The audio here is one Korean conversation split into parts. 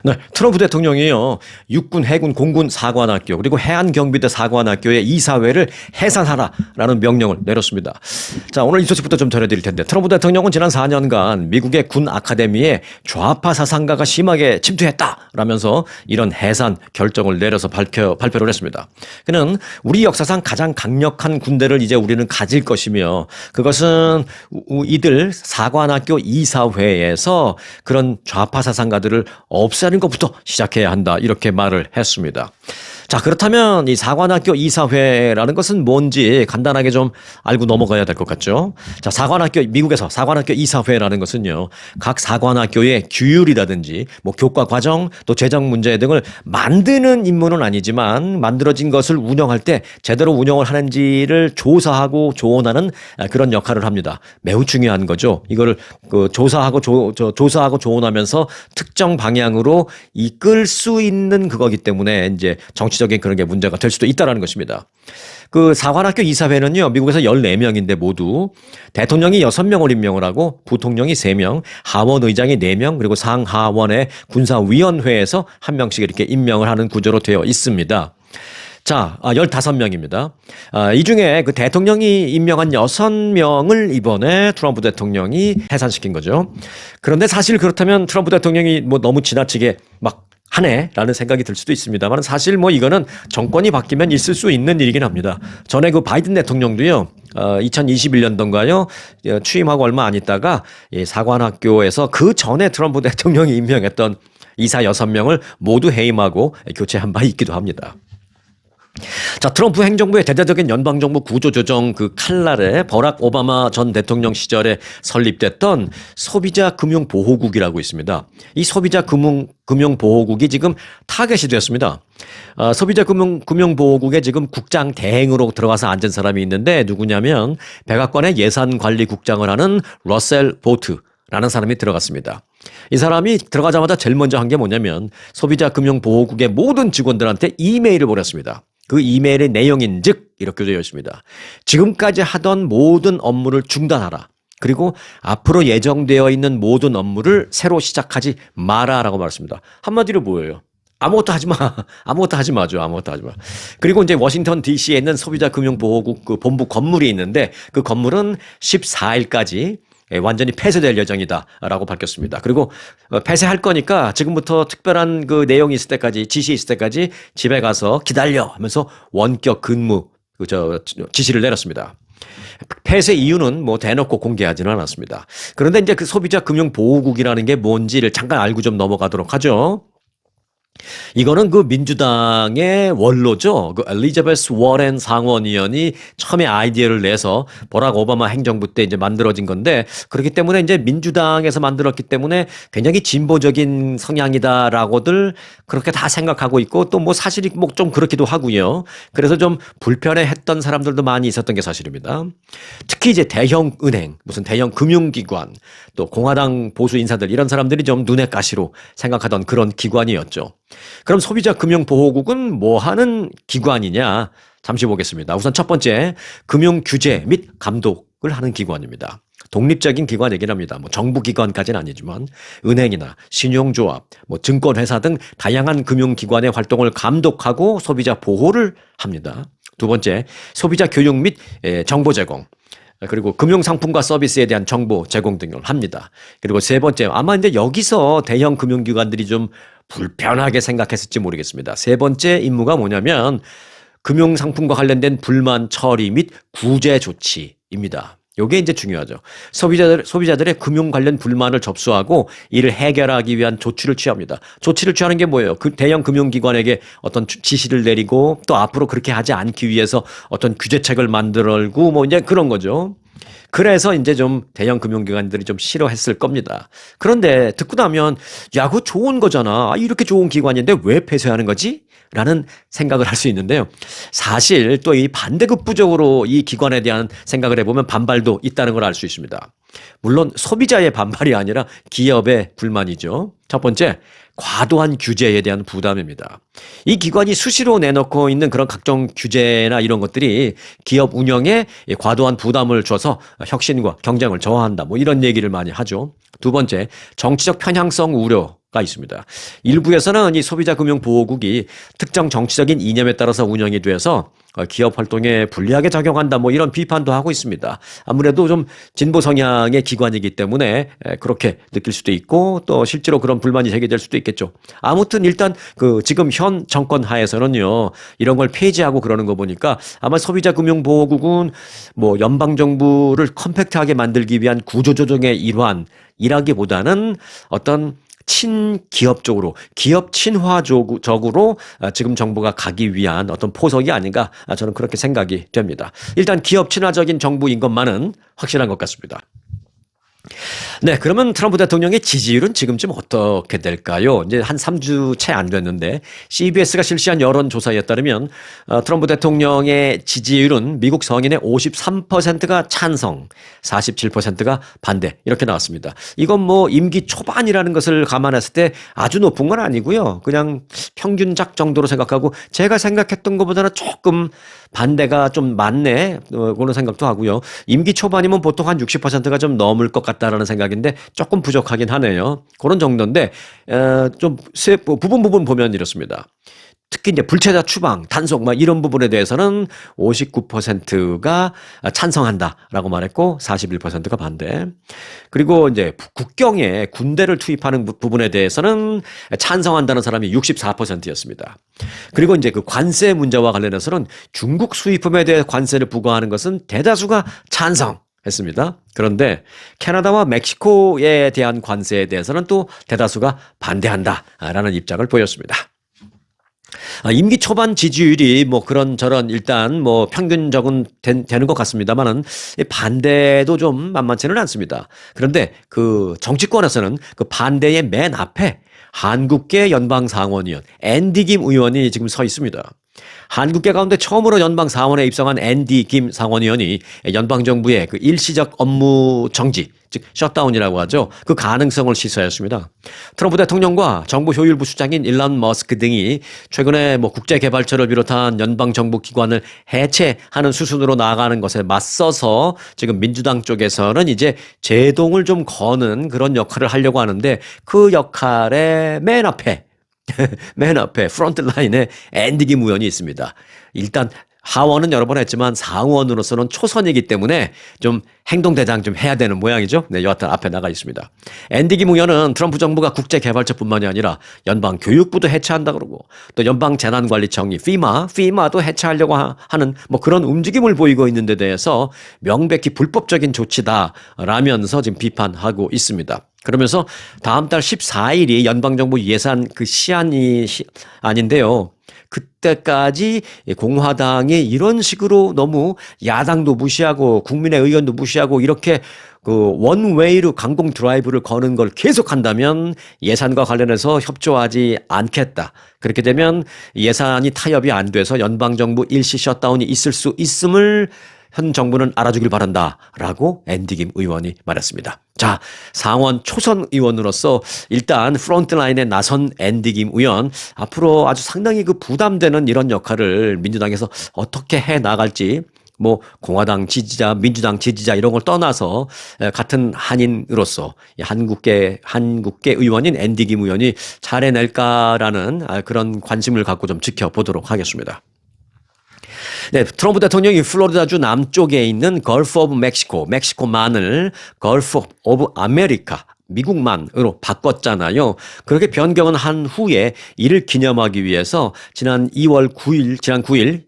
네, 트럼프 대통령이요, 육군, 해군, 공군 사관학교, 그리고 해안경비대 사관학교의 이사회를 해산하라라는 명령을 내렸습니다. 자, 오늘 이 소식부터 좀 전해드릴 텐데, 트럼프 대통령은 지난 4년간 미국의 군 아카데미에 좌파 사상가가 심하게 침투했다라면서 이런 해산 결정을 내려서 발표를 했습니다. 그는 우리 역사상 가장 강력한 군대를 이제 우리는 가질 것이며, 그것은 이들 사관학교 이사회에서 그런 좌파 사상가들을 없애는 것부터 시작해야 한다, 이렇게 말을 했습니다. 자, 그렇다면 이 사관학교 이사회라는 것은 뭔지 간단하게 좀 알고 넘어가야 될 것 같죠. 자, 미국에서 사관학교 이사회라는 것은요, 각 사관학교의 규율이라든지 뭐 교과 과정 또 재정 문제 등을 만드는 임무는 아니지만 만들어진 것을 운영할 때 제대로 운영을 하는지를 조사하고 조언하는 그런 역할을 합니다. 매우 중요한 거죠. 이거를 조사하고 조언하면서 특정 방향으로 이끌 수 있는 그거기 때문에 이제 정치적인 그런 게 문제가 될 수도 있다라는 것입니다. 그 사관학교 이사회는요, 미국에서 14명인데 모두 대통령이 6명을 임명을 하고 부통령이 3명, 하원 의장이 4명, 그리고 상하원의 군사위원회에서 1명씩 이렇게 임명을 하는 구조로 되어 있습니다. 자, 15명입니다. 이 중에 그 대통령이 임명한 6명을 이번에 트럼프 대통령이 해산시킨 거죠. 그런데 사실 그렇다면 트럼프 대통령이 뭐 너무 지나치게 막 하네라는 생각이 들 수도 있습니다만, 사실 뭐 이거는 정권이 바뀌면 있을 수 있는 일이긴 합니다. 전에 그 바이든 대통령도요, 2021년도인가요? 취임하고 얼마 안 있다가 사관학교에서 그 전에 트럼프 대통령이 임명했던 이사 6명을 모두 해임하고 교체한 바 있기도 합니다. 자, 트럼프 행정부의 대대적인 연방정부 구조조정 그 칼날에 버락 오바마 전 대통령 시절에 설립됐던 소비자 금융보호국이라고 있습니다. 이 소비자 금융보호국이 지금 타겟이 되었습니다. 소비자 금융보호국에 지금 국장 대행으로 들어가서 앉은 사람이 있는데 누구냐면 백악관의 예산관리국장을 하는 러셀 보트 라는 사람이 들어갔습니다. 이 사람이 들어가자마자 제일 먼저 한 게 뭐냐면 소비자 금융보호국의 모든 직원들한테 이메일을 보냈습니다. 그 이메일의 내용인즉 이렇게 되어 있습니다. 지금까지 하던 모든 업무를 중단하라. 그리고 앞으로 예정되어 있는 모든 업무를 새로 시작하지 마라라고 말했습니다. 한마디로 뭐예요? 아무것도 하지 마. 아무것도 하지 마죠. 아무것도 하지 마. 그리고 이제 워싱턴 DC에 있는 소비자 금융보호국 그 본부 건물이 있는데 그 건물은 14일까지 완전히 폐쇄될 예정이다라고 밝혔습니다. 그리고 폐쇄할 거니까 지금부터 특별한 그 내용이 있을 때까지, 지시 있을 때까지 집에 가서 기다려 하면서 원격 근무 지시를 내렸습니다. 폐쇄 이유는 뭐 대놓고 공개하지는 않았습니다. 그런데 이제 그 소비자 금융보호국이라는 게 뭔지를 잠깐 알고 좀 넘어가도록 하죠. 이거는 그 민주당의 원로죠. 그 엘리자베스 워렌 상원의원이 처음에 아이디어를 내서 버락 오바마 행정부 때 이제 만들어진 건데, 그렇기 때문에 이제 민주당에서 만들었기 때문에 굉장히 진보적인 성향이다라고들 그렇게 다 생각하고 있고, 또 뭐 사실이 뭐 좀 그렇기도 하고요. 그래서 좀 불편해했던 사람들도 많이 있었던 게 사실입니다. 특히 이제 대형 은행, 무슨 대형 금융기관, 또 공화당 보수 인사들, 이런 사람들이 좀 눈에 가시로 생각하던 그런 기관이었죠. 그럼 소비자 금융보호국은 뭐 하는 기관이냐? 잠시 보겠습니다. 우선 첫 번째, 금융 규제 및 감독을 하는 기관입니다. 독립적인 기관이긴 합니다. 뭐 정부 기관까지는 아니지만 은행이나 신용조합, 뭐 증권회사 등 다양한 금융기관의 활동을 감독하고 소비자 보호를 합니다. 두 번째, 소비자 교육 및 정보 제공. 그리고 금융상품과 서비스에 대한 정보 제공 등을 합니다. 그리고 세 번째, 아마 이제 여기서 대형 금융기관들이 좀 불편하게 생각했을지 모르겠습니다. 세 번째 임무가 뭐냐면 금융상품과 관련된 불만 처리 및 구제 조치입니다. 요게 이제 중요하죠. 소비자들의 금융 관련 불만을 접수하고 이를 해결하기 위한 조치를 취합니다. 조치를 취하는 게 뭐예요? 그 대형 금융기관에게 어떤 지시를 내리고 또 앞으로 그렇게 하지 않기 위해서 어떤 규제책을 만들고 뭐 이제 그런 거죠. 그래서 이제 좀 대형 금융기관들이 좀 싫어했을 겁니다. 그런데 듣고 나면 야, 그거 좋은 거잖아. 이렇게 좋은 기관인데 왜 폐쇄하는 거지? 라는 생각을 할 수 있는데요. 사실 또 이 반대급부적으로 이 기관에 대한 생각을 해보면 반발도 있다는 걸 알 수 있습니다. 물론 소비자의 반발이 아니라 기업의 불만이죠. 첫 번째, 과도한 규제에 대한 부담입니다. 이 기관이 수시로 내놓고 있는 그런 각종 규제나 이런 것들이 기업 운영에 과도한 부담을 줘서 혁신과 경쟁을 저하한다. 뭐 이런 얘기를 많이 하죠. 두 번째, 정치적 편향성 우려. 가 있습니다. 일부에서는 이 소비자금융보호국이 특정 정치적인 이념에 따라서 운영이 돼서 기업 활동에 불리하게 작용한다 뭐 이런 비판도 하고 있습니다. 아무래도 좀 진보 성향의 기관이기 때문에 그렇게 느낄 수도 있고 또 실제로 그런 불만이 제기될 수도 있겠죠. 아무튼 일단 그 지금 현 정권 하에서는요 이런 걸 폐지하고 그러는 거 보니까 아마 소비자금융보호국은 뭐 연방정부를 컴팩트하게 만들기 위한 구조조정의 일환이라기보다는 어떤 친기업적으로 기업 친화적으로 지금 정부가 가기 위한 어떤 포석이 아닌가 저는 그렇게 생각이 됩니다. 일단 기업 친화적인 정부인 것만은 확실한 것 같습니다. 네, 그러면 트럼프 대통령의 지지율은 지금쯤 어떻게 될까요? 이제 한 3주 채 안 됐는데 CBS가 실시한 여론조사에 따르면 트럼프 대통령의 지지율은 미국 성인의 53%가 찬성, 47%가 반대 이렇게 나왔습니다. 이건 뭐 임기 초반이라는 것을 감안했을 때 아주 높은 건 아니고요. 그냥 평균작 정도로 생각하고 제가 생각했던 것보다는 조금 반대가 좀 많네 그런 생각도 하고요. 임기 초반이면 보통 한 60%가 좀 넘을 것 같다라는 생각인데 조금 부족하긴 하네요. 그런 정도인데 좀 부분 보면 이렇습니다. 특히 이제 불체자 추방, 단속 막 이런 부분에 대해서는 59%가 찬성한다라고 말했고 41%가 반대. 그리고 이제 국경에 군대를 투입하는 부분에 대해서는 찬성한다는 사람이 64%였습니다. 그리고 이제 그 관세 문제와 관련해서는 중국 수입품에 대해 관세를 부과하는 것은 대다수가 찬성했습니다. 그런데 캐나다와 멕시코에 대한 관세에 대해서는 또 대다수가 반대한다라는 입장을 보였습니다. 임기 초반 지지율이 뭐 그런저런 일단 뭐 평균적은 되는 것 같습니다만은 반대도 좀 만만치는 않습니다. 그런데 그 정치권에서는 그 반대의 맨 앞에 한국계 연방상원의원 앤디 김 의원이 지금 서 있습니다. 한국계 가운데 처음으로 연방상원에 입성한 앤디 김 상원의원이 연방정부의 그 일시적 업무 정지, 즉 셧다운이라고 하죠. 그 가능성을 시사했습니다. 트럼프 대통령과 정부 효율부 수장인 일론 머스크 등이 최근에 뭐 국제개발처를 비롯한 연방정부 기관을 해체하는 수순으로 나아가는 것에 맞서서 지금 민주당 쪽에서는 이제 제동을 좀 거는 그런 역할을 하려고 하는데 그 역할의 맨 앞에 프론트 라인에 앤디 김 의원이 있습니다. 일단 하원은 여러 번 했지만 상원으로서는 초선이기 때문에 좀 행동대장 좀 해야 되는 모양이죠. 네, 여하튼 앞에 나가 있습니다. 앤디 김 의원은 트럼프 정부가 국제개발처뿐만이 아니라 연방교육부도 해체한다 그러고 또 연방재난관리청이 FEMA도 해체하려고 하는 뭐 그런 움직임을 보이고 있는 데 대해서 명백히 불법적인 조치다라면서 지금 비판하고 있습니다. 그러면서 다음 달 14일이 연방정부 예산 그 시한이 아닌데요. 그때까지 공화당이 이런 식으로 너무 야당도 무시하고 국민의 의견도 무시하고 이렇게 그 원웨이로 강공 드라이브를 거는 걸 계속한다면 예산과 관련해서 협조하지 않겠다. 그렇게 되면 예산이 타협이 안 돼서 연방정부 일시 셧다운이 있을 수 있음을 현 정부는 알아주길 바란다라고 앤디 김 의원이 말했습니다. 자, 상원 초선 의원으로서 일단 프론트라인에 나선 앤디 김 의원 앞으로 아주 상당히 그 부담되는 이런 역할을 민주당에서 어떻게 해 나갈지 뭐 공화당 지지자, 민주당 지지자 이런 걸 떠나서 같은 한인으로서 한국계 의원인 앤디 김 의원이 잘 해낼까라는 그런 관심을 갖고 좀 지켜보도록 하겠습니다. 네, 트럼프 대통령이 플로리다주 남쪽에 있는 걸프 오브 멕시코만을 걸프 오브 아메리카, 미국만으로 바꿨잖아요. 그렇게 변경을 한 후에 이를 기념하기 위해서 지난 9일,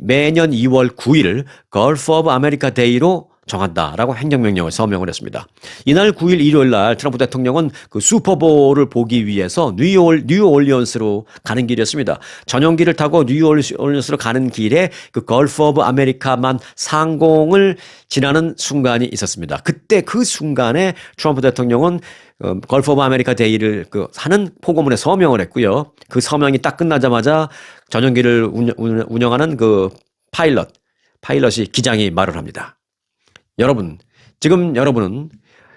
매년 2월 9일을 걸프 오브 아메리카 데이로 정한다라고 행정명령을 서명을 했습니다. 이날 9일 일요일 날 트럼프 대통령은 그 슈퍼볼을 보기 위해서 뉴올리언스로 가는 길이었습니다. 전용기를 타고 뉴올리언스로 가는 길에 그 걸프 오브 아메리카만 상공을 지나는 순간이 있었습니다. 그때 그 순간에 트럼프 대통령은 걸프 오브 아메리카 데이를 하는 포고문에 서명을 했고요. 그 서명이 딱 끝나자마자 전용기를 운영하는 그 파일럿이 기장이 말을 합니다. 여러분, 지금 여러분은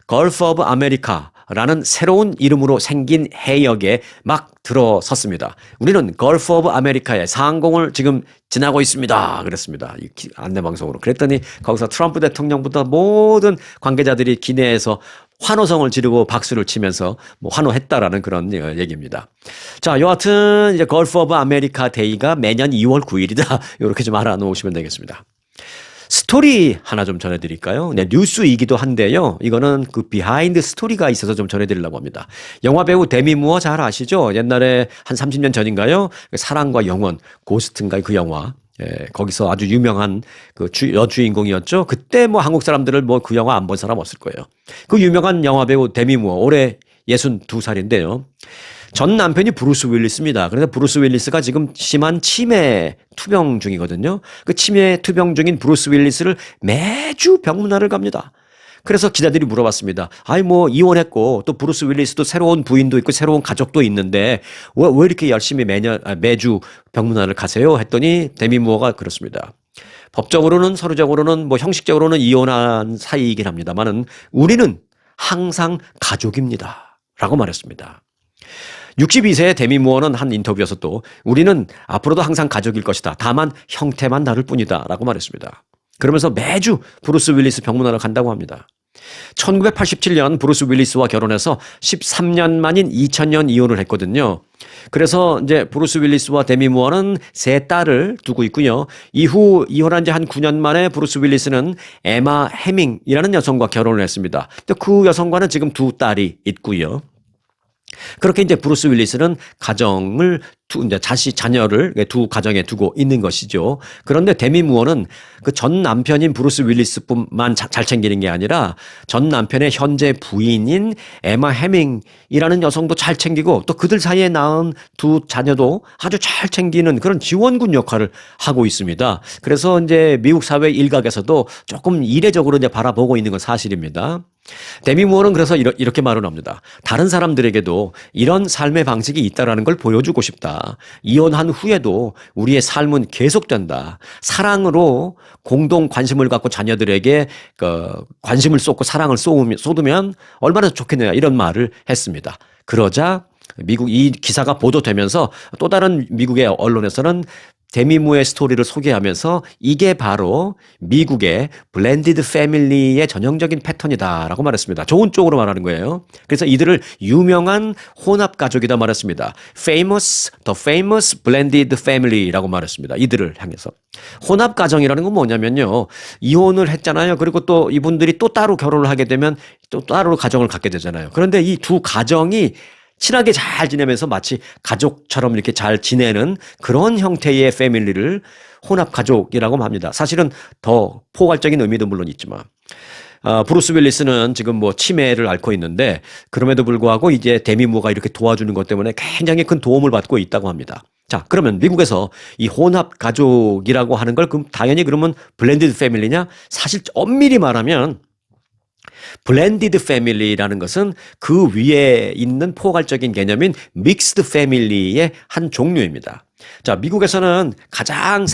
걸프 오브 아메리카 라는 새로운 이름으로 생긴 해역에 막 들어섰습니다. 우리는 걸프 오브 아메리카의 상공을 지금 지나고 있습니다. 그랬습니다. 안내방송으로. 그랬더니 거기서 트럼프 대통령부터 모든 관계자들이 기내에서 환호성을 지르고 박수를 치면서 뭐 환호했다라는 그런 얘기입니다. 자, 여하튼 이제 걸프 오브 아메리카 데이가 매년 2월 9일이다. 이렇게 좀 알아놓으시면 되겠습니다. 스토리 하나 좀 전해드릴까요? 네, 뉴스이기도 한데요. 이거는 그 비하인드 스토리가 있어서 좀 전해드리려고 합니다. 영화배우 데미 무어 잘 아시죠? 옛날에 한 30년 전인가요? 사랑과 영원, 고스트인가요? 그 영화. 예, 거기서 아주 유명한 그 여주인공이었죠. 그때 뭐 한국 사람들을 뭐 그 영화 안 본 사람 없을 거예요. 그 유명한 영화배우 데미 무어, 올해 62살인데요. 전 남편이 브루스 윌리스입니다. 그래서 브루스 윌리스가 지금 심한 치매 투병 중이거든요. 그 치매 투병 중인 브루스 윌리스를 매주 병문안을 갑니다. 그래서 기자들이 물어봤습니다. 아이 뭐 이혼했고 또 브루스 윌리스도 새로운 부인도 있고 새로운 가족도 있는데 왜 이렇게 열심히 매주 병문안을 가세요? 했더니 데미 무어가 그렇습니다. 법적으로는 서류적으로는 뭐 형식적으로는 이혼한 사이이긴 합니다만은 우리는 항상 가족입니다. 라고 말했습니다. 62세의 데미 무어는 한 인터뷰에서 또 우리는 앞으로도 항상 가족일 것이다. 다만 형태만 다를 뿐이다. 라고 말했습니다. 그러면서 매주 브루스 윌리스 병문안을 간다고 합니다. 1987년 브루스 윌리스와 결혼해서 13년 만인 2000년 이혼을 했거든요. 그래서 이제 브루스 윌리스와 데미 무어는 세 딸을 두고 있고요. 이후 이혼한 지 한 9년 만에 브루스 윌리스는 에마 해밍이라는 여성과 결혼을 했습니다. 그 여성과는 지금 두 딸이 있고요. 그렇게 이제 브루스 윌리스는 가정을 이제 자녀를 두 가정에 두고 있는 것이죠. 그런데 데미 무어는 그 전 남편인 브루스 윌리스뿐만 잘 챙기는 게 아니라 전 남편의 현재 부인인 에마 해밍이라는 여성도 잘 챙기고 또 그들 사이에 낳은 두 자녀도 아주 잘 챙기는 그런 지원군 역할을 하고 있습니다. 그래서 이제 미국 사회 일각에서도 조금 이례적으로 이제 바라보고 있는 건 사실입니다. 데미 무어는 그래서 이렇게 말을 합니다. 다른 사람들에게도 이런 삶의 방식이 있다라는 걸 보여주고 싶다. 이혼한 후에도 우리의 삶은 계속된다. 사랑으로 공동 관심을 갖고 자녀들에게 관심을 쏟고 사랑을 쏟으면 얼마나 좋겠느냐 이런 말을 했습니다. 그러자 미국 이 기사가 보도되면서 또 다른 미국의 언론에서는 데미 무어의 스토리를 소개하면서 이게 바로 미국의 블렌디드 패밀리의 전형적인 패턴이다라고 말했습니다. 좋은 쪽으로 말하는 거예요. 그래서 이들을 유명한 혼합 가족이다 말했습니다. the famous blended family라고 말했습니다. 이들을 향해서. 혼합 가정이라는 건 뭐냐면요. 이혼을 했잖아요. 그리고 또 이분들이 또 따로 결혼을 하게 되면 또 따로 가정을 갖게 되잖아요. 그런데 이 두 가정이 친하게 잘 지내면서 마치 가족처럼 이렇게 잘 지내는 그런 형태의 패밀리를 혼합 가족이라고 합니다. 사실은 더 포괄적인 의미도 물론 있지만 브루스 윌리스는 지금 뭐 치매를 앓고 있는데 그럼에도 불구하고 이제 데미 무어가 이렇게 도와주는 것 때문에 굉장히 큰 도움을 받고 있다고 합니다. 자, 그러면 미국에서 이 혼합 가족이라고 하는 걸 그럼 당연히 그러면 블렌디드 패밀리냐? 사실 엄밀히 말하면 블렌디드 패밀리라는 것은 그 위에 있는 포괄적인 개념인 믹스드 패밀리의 한 종류입니다. 자, 미국에서는 가장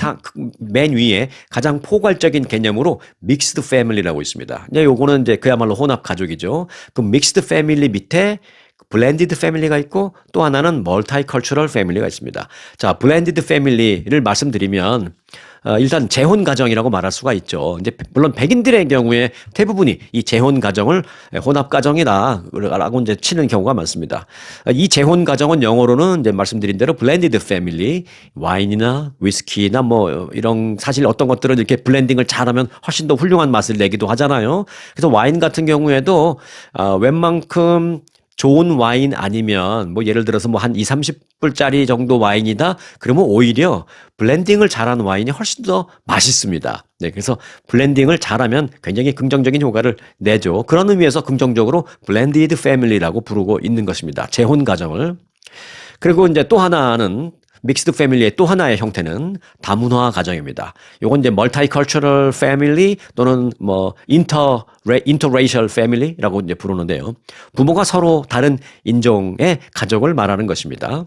맨 위에 가장 포괄적인 개념으로 믹스드 패밀리라고 있습니다. 이제 요거는 이제 그야말로 혼합 가족이죠. 그 믹스드 패밀리 밑에 블렌디드 패밀리가 있고 또 하나는 멀티컬처럴 패밀리가 있습니다. 자, 블렌디드 패밀리를 말씀드리면 일단 재혼 가정이라고 말할 수가 있죠. 이제 물론 백인들의 경우에 대부분이 이 재혼 가정을 혼합 가정이다라고 이제 치는 경우가 많습니다. 이 재혼 가정은 영어로는 이제 말씀드린 대로 블렌디드 패밀리, 와인이나 위스키나 뭐 이런 사실 어떤 것들은 이렇게 블렌딩을 잘하면 훨씬 더 훌륭한 맛을 내기도 하잖아요. 그래서 와인 같은 경우에도 웬만큼 좋은 와인 아니면 뭐 예를 들어서 뭐 한 2, 30불짜리 정도 와인이다. 그러면 오히려 블렌딩을 잘하는 와인이 훨씬 더 맛있습니다. 네, 그래서 블렌딩을 잘하면 굉장히 긍정적인 효과를 내죠. 그런 의미에서 긍정적으로 블렌디드 패밀리라고 부르고 있는 것입니다. 재혼 가정을. 그리고 이제 또 하나는 믹스드 패밀리의 또 하나의 형태는 다문화 가정입니다. 요건 이제 멀티컬처럴 패밀리 또는 뭐 인터레이셜 패밀리라고 이제 부르는데요. 부모가 서로 다른 인종의 가족을 말하는 것입니다.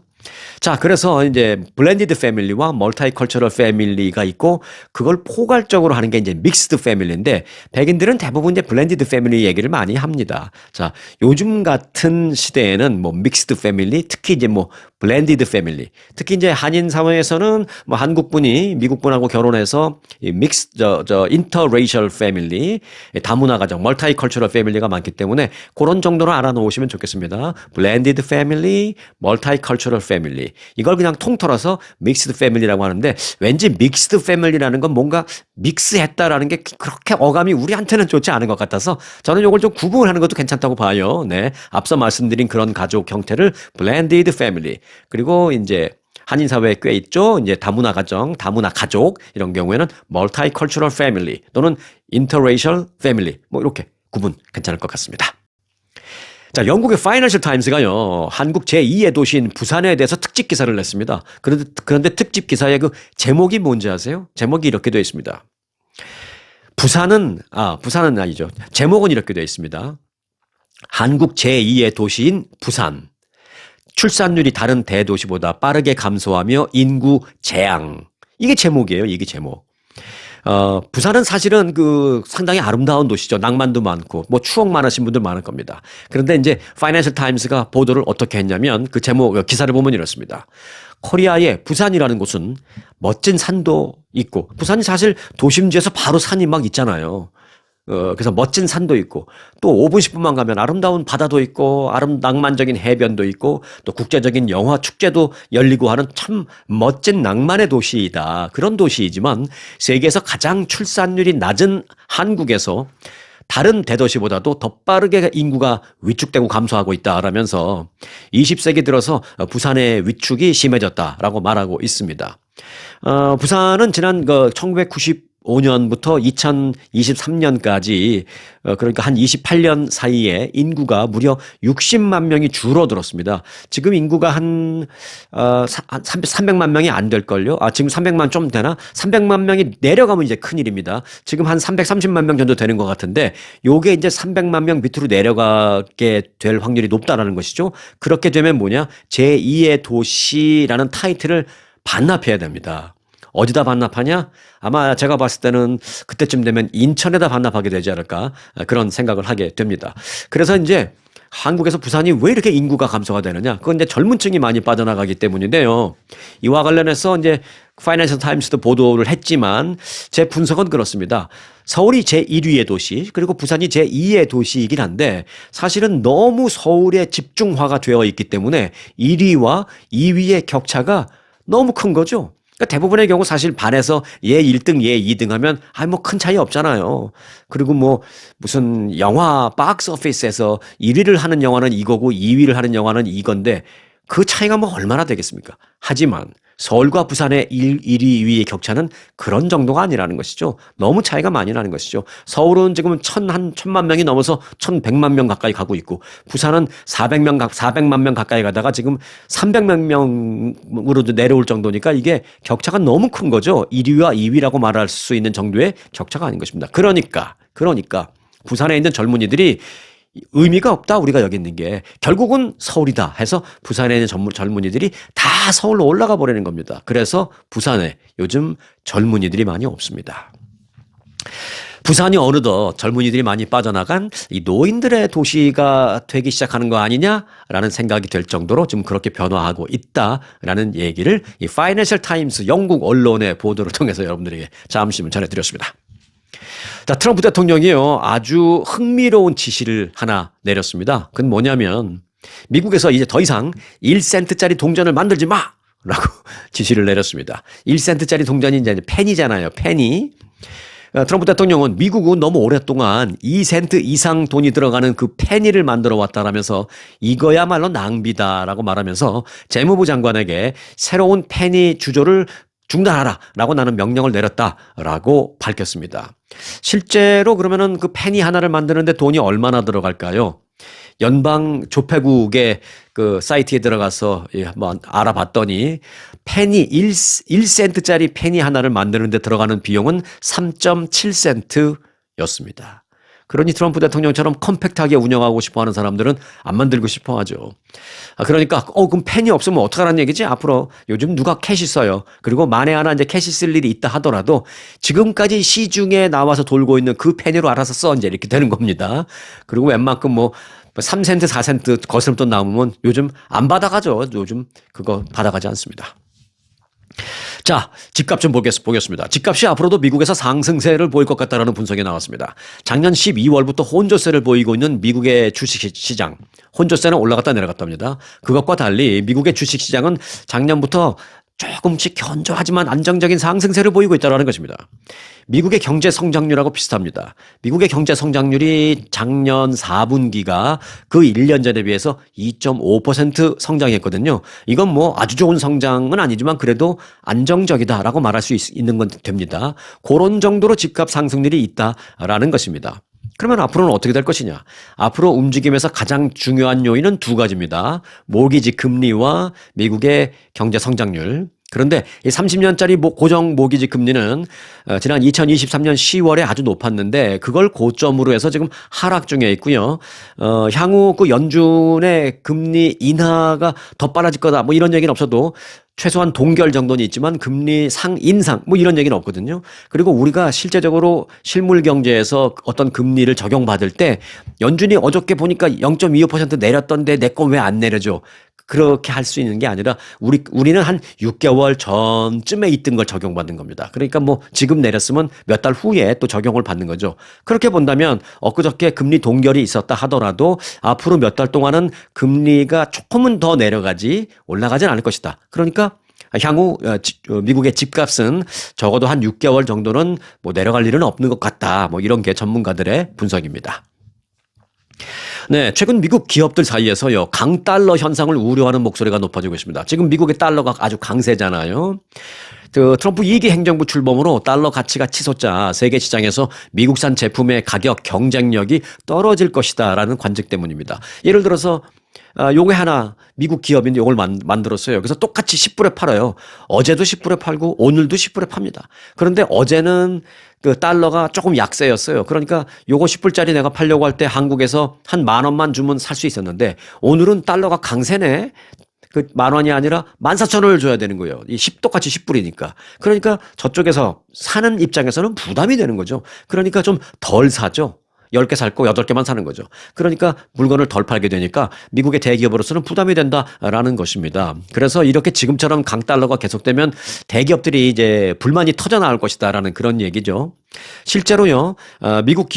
자, 그래서 이제 블렌디드 패밀리와 멀티컬처럴 패밀리가 있고 그걸 포괄적으로 하는 게 이제 믹스드 패밀리인데 백인들은 대부분 이제 블렌디드 패밀리 얘기를 많이 합니다. 자, 요즘 같은 시대에는 뭐 믹스드 패밀리, 특히 이제 뭐 블렌디드 패밀리, 특히 이제 한인 사회에서는 뭐 한국분이 미국분하고 결혼해서 이 인터레이셜 패밀리, 다문화 가정, 멀티컬처럴 패밀리가 많기 때문에 그런 정도로 알아놓으시면 좋겠습니다. 블렌디드 패밀리, 멀티컬처럴 패밀리. 이걸 그냥 통틀어서 믹스드 패밀리라고 하는데 왠지 믹스드 패밀리라는 건 뭔가 믹스했다라는 게 그렇게 어감이 우리한테는 좋지 않은 것 같아서 저는 이걸 좀 구분하는 것도 괜찮다고 봐요. 네. 앞서 말씀드린 그런 가족 형태를 블렌디드 패밀리. 그리고 이제 한인 사회에 꽤 있죠. 이제 다문화 가정, 다문화 가족 이런 경우에는 멀티컬처럴 패밀리 또는 인터레이셜 패밀리 뭐 이렇게 구분 괜찮을 것 같습니다. 자, 영국의 파이낸셜 타임스가요, 한국 제2의 도시인 부산에 대해서 특집 기사를 냈습니다. 그런데 특집 기사의 그 제목이 뭔지 아세요? 제목이 이렇게 되어 있습니다. 부산은 아니죠. 제목은 이렇게 되어 있습니다. 한국 제2의 도시인 부산. 출산율이 다른 대도시보다 빠르게 감소하며 인구 재앙. 이게 제목이에요. 이게 제목. 부산은 사실은 상당히 아름다운 도시죠. 낭만도 많고, 뭐 추억 많으신 분들 많을 겁니다. 그런데 이제 파이낸셜 타임스가 보도를 어떻게 했냐면 그 제목, 기사를 보면 이렇습니다. 코리아의 부산이라는 곳은 멋진 산도 있고, 부산이 사실 도심지에서 바로 산이 막 있잖아요. 그래서 멋진 산도 있고, 또 5분, 10분만 가면 아름다운 바다도 있고, 낭만적인 해변도 있고, 또 국제적인 영화 축제도 열리고 하는 참 멋진 낭만의 도시이다. 그런 도시이지만, 세계에서 가장 출산율이 낮은 한국에서 다른 대도시보다도 더 빠르게 인구가 위축되고 감소하고 있다라면서 20세기 들어서 부산의 위축이 심해졌다라고 말하고 있습니다. 부산은 지난 1995년부터 2023년까지 그러니까 한 28년 사이에 인구가 무려 60만 명이 줄어들었습니다. 지금 인구가 한 300만 명이 안 될걸요? 지금 300만 좀 되나? 300만 명이 내려가면 이제 큰일입니다. 지금 한 330만 명 정도 되는 것 같은데 요게 이제 300만 명 밑으로 내려가게 될 확률이 높다라는 것이죠. 그렇게 되면 뭐냐? 제2의 도시라는 타이틀을 반납해야 됩니다. 어디다 반납하냐? 아마 제가 봤을 때는 그때쯤 되면 인천에다 반납하게 되지 않을까 그런 생각을 하게 됩니다. 그래서 이제 한국에서 부산이 왜 이렇게 인구가 감소가 되느냐? 그건 이제 젊은 층이 많이 빠져나가기 때문인데요. 이와 관련해서 이제 파이낸셜 타임스도 보도를 했지만 제 분석은 그렇습니다. 서울이 제1위의 도시 그리고 부산이 제2의 도시이긴 한데 사실은 너무 서울에 집중화가 되어 있기 때문에 1위와 2위의 격차가 너무 큰 거죠. 그러니까 대부분의 경우 사실 반에서 얘 1등, 얘 2등 하면 뭐 큰 차이 없잖아요. 그리고 뭐 무슨 영화 박스 오피스에서 1위를 하는 영화는 이거고 2위를 하는 영화는 이건데 그 차이가 뭐 얼마나 되겠습니까? 하지만 서울과 부산의 1위, 2위의 격차는 그런 정도가 아니라는 것이죠. 너무 차이가 많이 나는 것이죠. 서울은 지금 1,000만 명이 넘어서 1,100만 명 가까이 가고 있고 부산은 400만 명 가까이 가다가 지금 300만 명으로도 내려올 정도니까 이게 격차가 너무 큰 거죠. 1위와 2위라고 말할 수 있는 정도의 격차가 아닌 것입니다. 그러니까 부산에 있는 젊은이들이 의미가 없다 우리가 여기 있는 게 결국은 서울이다 해서 부산에 있는 젊은이들이 다 서울로 올라가 버리는 겁니다. 그래서 부산에 요즘 젊은이들이 많이 없습니다. 부산이 어느덧 젊은이들이 많이 빠져나간 이 노인들의 도시가 되기 시작하는 거 아니냐라는 생각이 될 정도로 지금 그렇게 변화하고 있다라는 얘기를 이 파이낸셜 타임스 영국 언론의 보도를 통해서 여러분들에게 잠시 전해드렸습니다. 자, 트럼프 대통령이요, 아주 흥미로운 지시를 하나 내렸습니다. 그건 뭐냐면, 미국에서 이제 더 이상 1센트짜리 동전을 만들지 마! 라고 지시를 내렸습니다. 1센트짜리 동전이 이제 페니잖아요, 페니. 트럼프 대통령은 미국은 너무 오랫동안 2센트 이상 돈이 들어가는 그 페니를 만들어 왔다라면서 이거야말로 낭비다라고 말하면서 재무부 장관에게 새로운 페니 주조를 중단하라라고 나는 명령을 내렸다라고 밝혔습니다. 실제로 그러면은 그 페니 하나를 만드는데 돈이 얼마나 들어갈까요? 연방 조폐국의 그 사이트에 들어가서 한번 알아봤더니 페니 1센트짜리 페니 하나를 만드는데 들어가는 비용은 3.7센트였습니다. 그러니 트럼프 대통령처럼 컴팩트하게 운영하고 싶어 하는 사람들은 안 만들고 싶어 하죠. 그러니까, 그럼 펜이 없으면 어떡하라는 얘기지? 앞으로 요즘 누가 캐시 써요. 그리고 만에 하나 이제 캐시 쓸 일이 있다 하더라도 지금까지 시중에 나와서 돌고 있는 그 펜으로 알아서 써. 이제 이렇게 되는 겁니다. 그리고 웬만큼 3센트, 4센트 거스름돈 나오면 요즘 안 받아가죠. 요즘 그거 받아가지 않습니다. 자, 집값 좀 보겠습니다. 집값이 앞으로도 미국에서 상승세를 보일 것 같다라는 분석이 나왔습니다. 작년 12월부터 혼조세를 보이고 있는 미국의 주식시장. 혼조세는 올라갔다 내려갔다 합니다. 그것과 달리 미국의 주식시장은 작년부터 조금씩 견조하지만 안정적인 상승세를 보이고 있다는 것입니다. 미국의 경제 성장률하고 비슷합니다. 미국의 경제 성장률이 작년 4분기가 그 1년 전에 비해서 2.5% 성장했거든요. 이건 아주 좋은 성장은 아니지만 그래도 안정적이다라고 말할 수 있는 건 됩니다. 그런 정도로 집값 상승률이 있다라는 것입니다. 그러면 앞으로는 어떻게 될 것이냐? 앞으로 움직임에서 가장 중요한 요인은 두 가지입니다. 모기지 금리와 미국의 경제 성장률. 그런데 이 30년짜리 고정 모기지 금리는 지난 2023년 10월에 아주 높았는데 그걸 고점으로 해서 지금 하락 중에 있고요. 향후 그 연준의 금리 인하가 더 빨라질 거다. 이런 얘기는 없어도 최소한 동결 정도는 있지만 금리 인상 이런 얘기는 없거든요. 그리고 우리가 실제적으로 실물 경제에서 어떤 금리를 적용받을 때 연준이 어저께 보니까 0.25% 내렸던데 내 건 왜 안 내려줘? 그렇게 할 수 있는 게 아니라 우리는 한 6개월 전쯤에 있던 걸 적용받는 겁니다. 그러니까 지금 내렸으면 몇 달 후에 또 적용을 받는 거죠. 그렇게 본다면 엊그저께 금리 동결이 있었다 하더라도 앞으로 몇 달 동안은 금리가 조금은 더 내려가지 올라가진 않을 것이다. 그러니까 향후 미국의 집값은 적어도 한 6개월 정도는 내려갈 일은 없는 것 같다. 이런 게 전문가들의 분석입니다. 네, 최근 미국 기업들 사이에서요, 강달러 현상을 우려하는 목소리가 높아지고 있습니다. 지금 미국의 달러가 아주 강세잖아요. 트럼프 2기 행정부 출범으로 달러 가치가 치솟자 세계 시장에서 미국산 제품의 가격 경쟁력이 떨어질 것이다라는 관측 때문입니다. 예를 들어서 요게 하나 미국 기업인데 요걸 만들었어요. 그래서 똑같이 10불에 팔아요. 어제도 10불에 팔고 오늘도 10불에 팝니다. 그런데 어제는 그 달러가 조금 약세였어요. 그러니까 요거 10불짜리 내가 팔려고 할 때 한국에서 한 10,000원만 주면 살 수 있었는데 오늘은 달러가 강세네. 그 10,000원이 아니라 14,000원을 줘야 되는 거예요. 이 똑같이 10불이니까. 그러니까 저쪽에서 사는 입장에서는 부담이 되는 거죠. 그러니까 좀 덜 사죠. 10개 살 거 8개만 사는 거죠. 그러니까 물건을 덜 팔게 되니까 미국의 대기업으로서는 부담이 된다라는 것입니다. 그래서 이렇게 지금처럼 강달러가 계속되면 대기업들이 이제 불만이 터져 나올 것이다라는 그런 얘기죠. 실제로요, 미국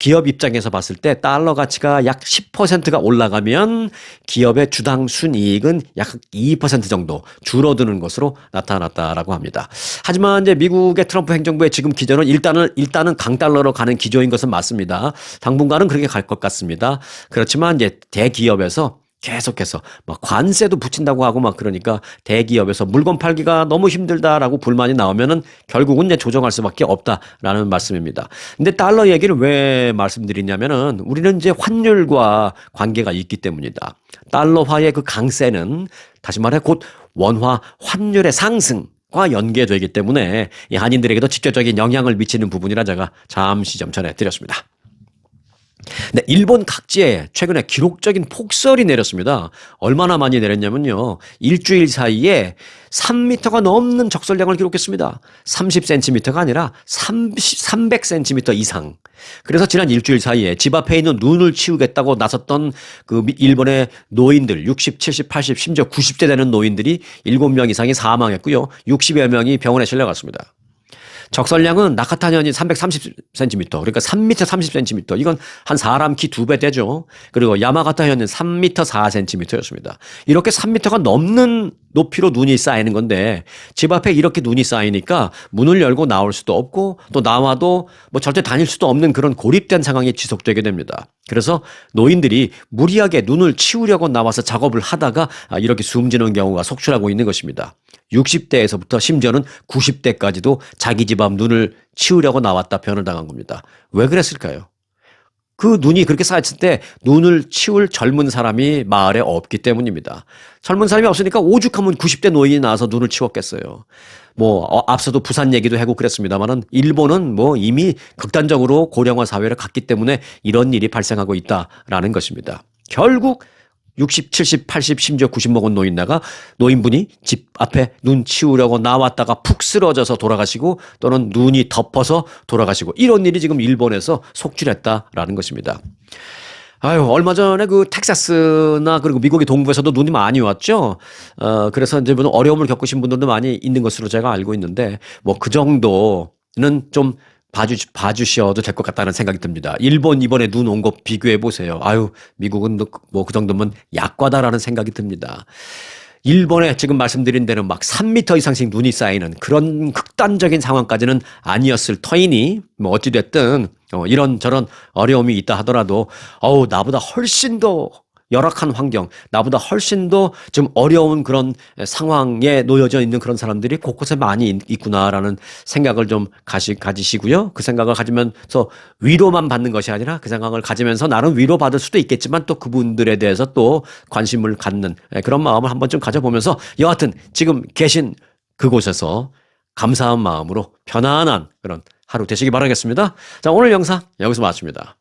기업 입장에서 봤을 때 달러 가치가 약 10%가 올라가면 기업의 주당 순이익은 약 2% 정도 줄어드는 것으로 나타났다라고 합니다. 하지만 이제 미국의 트럼프 행정부의 지금 기조는 일단은 강달러로 가는 기조인 것은 맞습니다. 당분간은 그렇게 갈 것 같습니다. 그렇지만 이제 대기업에서 계속해서 관세도 붙인다고 하고 그러니까 대기업에서 물건 팔기가 너무 힘들다라고 불만이 나오면은 결국은 이제 조정할 수밖에 없다라는 말씀입니다. 근데 달러 얘기를 왜 말씀드리냐면은 우리는 이제 환율과 관계가 있기 때문이다. 달러화의 그 강세는 다시 말해 곧 원화 환율의 상승과 연계되기 때문에 이 한인들에게도 직접적인 영향을 미치는 부분이라 제가 잠시 좀 전해드렸습니다. 네, 일본 각지에 최근에 기록적인 폭설이 내렸습니다. 얼마나 많이 내렸냐면요. 일주일 사이에 3m가 넘는 적설량을 기록했습니다. 30cm가 아니라 300cm 이상. 그래서 지난 일주일 사이에 집 앞에 있는 눈을 치우겠다고 나섰던 그 일본의 노인들 60, 70, 80, 심지어 90대 되는 노인들이 7명 이상이 사망했고요. 60여 명이 병원에 실려갔습니다. 적설량은 나카타현이 330cm, 그러니까 3m 30cm. 이건 한 사람 키 2배 되죠. 그리고 야마가타현은 3m 4cm였습니다. 이렇게 3m가 넘는 높이로 눈이 쌓이는 건데 집 앞에 이렇게 눈이 쌓이니까 문을 열고 나올 수도 없고 또 나와도 절대 다닐 수도 없는 그런 고립된 상황이 지속되게 됩니다. 그래서 노인들이 무리하게 눈을 치우려고 나와서 작업을 하다가 이렇게 숨지는 경우가 속출하고 있는 것입니다. 60대에서부터 심지어는 90대까지도 자기 집 앞 눈을 치우려고 나왔다 변을 당한 겁니다. 왜 그랬을까요? 그 눈이 그렇게 쌓였을 때 눈을 치울 젊은 사람이 마을에 없기 때문입니다. 젊은 사람이 없으니까 오죽하면 90대 노인이 나와서 눈을 치웠겠어요. 앞서도 부산 얘기도 하고 그랬습니다만은 일본은 이미 극단적으로 고령화 사회를 갔기 때문에 이런 일이 발생하고 있다라는 것입니다. 결국 60, 70, 80, 심지어 90 먹은 노인분이 집 앞에 눈 치우려고 나왔다가 푹 쓰러져서 돌아가시고 또는 눈이 덮어서 돌아가시고 이런 일이 지금 일본에서 속출했다라는 것입니다. 얼마 전에 그 텍사스나 그리고 미국의 동부에서도 눈이 많이 왔죠. 그래서 이제 어려움을 겪으신 분들도 많이 있는 것으로 제가 알고 있는데 그 정도는 좀 봐주셔도 될 것 같다는 생각이 듭니다. 일본 이번에 눈 온 거 비교해 보세요. 미국은 그 정도면 약과다라는 생각이 듭니다. 일본에 지금 말씀드린 대로 막 3m 이상씩 눈이 쌓이는 그런 극단적인 상황까지는 아니었을 터이니 어찌됐든 이런저런 어려움이 있다 하더라도 나보다 훨씬 더 열악한 환경, 나보다 훨씬 더 좀 어려운 그런 상황에 놓여져 있는 그런 사람들이 곳곳에 많이 있구나라는 생각을 좀 가지시고요. 그 생각을 가지면서 위로만 받는 것이 아니라 그 생각을 가지면서 나름 위로받을 수도 있겠지만 또 그분들에 대해서 또 관심을 갖는 그런 마음을 한번 좀 가져보면서 여하튼 지금 계신 그곳에서 감사한 마음으로 편안한 그런 하루 되시기 바라겠습니다. 자, 오늘 영상 여기서 마칩니다.